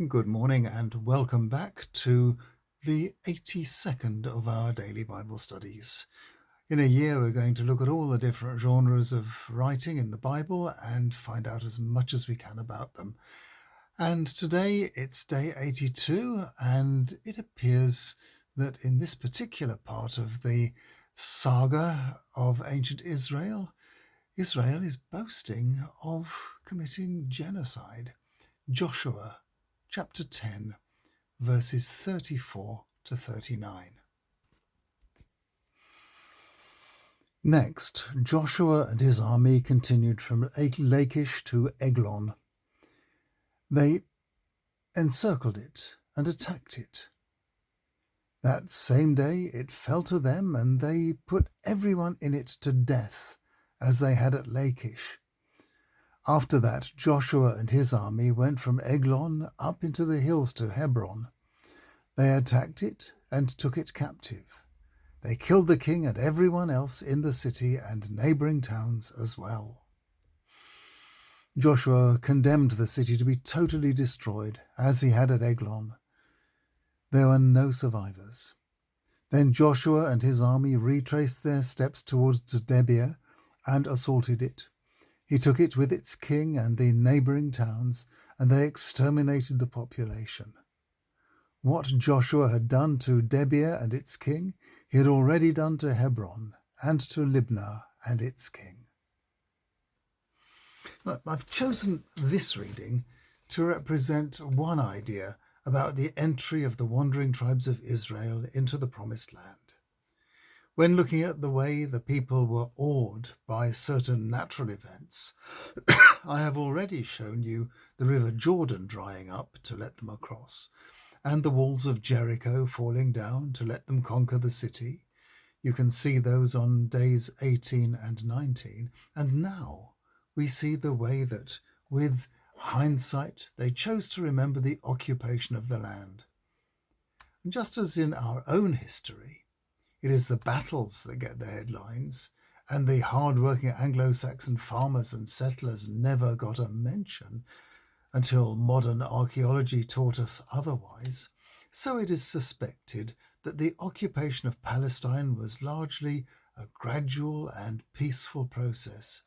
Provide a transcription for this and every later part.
Good morning and welcome back to the 82nd of our daily Bible studies. In a year, we're going to look at all the different genres of writing in the Bible and find out as much as we can about them. And today it's day 82, and it appears that in this particular part of the saga of ancient Israel, Israel is boasting of committing genocide. Joshua chapter 10, verses 34 to 39. Next, Joshua and his army continued from Lachish to Eglon. They encircled it and attacked it. That same day it fell to them, and they put everyone in it to death, as they had at Lachish. After that, Joshua and his army went from Eglon up into the hills to Hebron. They attacked it and took it captive. They killed the king and everyone else in the city and neighboring towns as well. Joshua condemned the city to be totally destroyed, as he had at Eglon. There were no survivors. Then Joshua and his army retraced their steps towards Debir and assaulted it. He took it with its king and the neighboring towns, and they exterminated the population. What Joshua had done to Debir and its king, he had already done to Hebron and to Libnah and its king. I've chosen this reading to represent one idea about the entry of the wandering tribes of Israel into the Promised Land. When looking at the way the people were awed by certain natural events, I have already shown you the river Jordan drying up to let them across, and the walls of Jericho falling down to let them conquer the city. You can see those on days 18 and 19, and now we see the way that, with hindsight, they chose to remember the occupation of the land. And just as in our own history, it is the battles that get the headlines, and the hard-working Anglo-Saxon farmers and settlers never got a mention until modern archaeology taught us otherwise. So it is suspected that the occupation of Palestine was largely a gradual and peaceful process.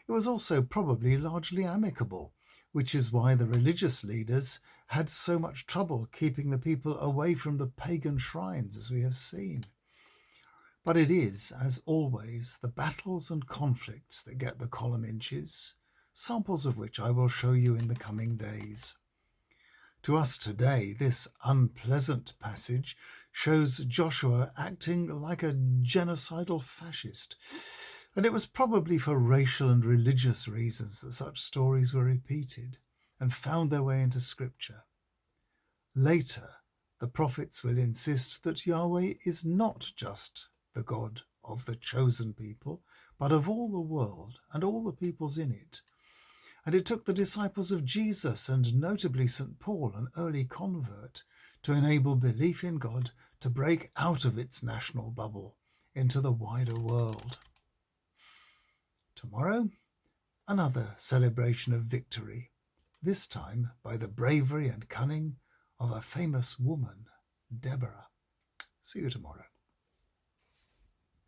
It was also probably largely amicable, which is why the religious leaders had so much trouble keeping the people away from the pagan shrines, as we have seen. But it is, as always, the battles and conflicts that get the column inches, samples of which I will show you in the coming days. To us today, this unpleasant passage shows Joshua acting like a genocidal fascist, and it was probably for racial and religious reasons that such stories were repeated and found their way into Scripture. Later, the prophets will insist that Yahweh is not just the God of the chosen people, but of all the world and all the peoples in it. And it took the disciples of Jesus, and notably St. Paul, an early convert, to enable belief in God to break out of its national bubble into the wider world. Tomorrow, another celebration of victory, this time by the bravery and cunning of a famous woman, Deborah. See you tomorrow.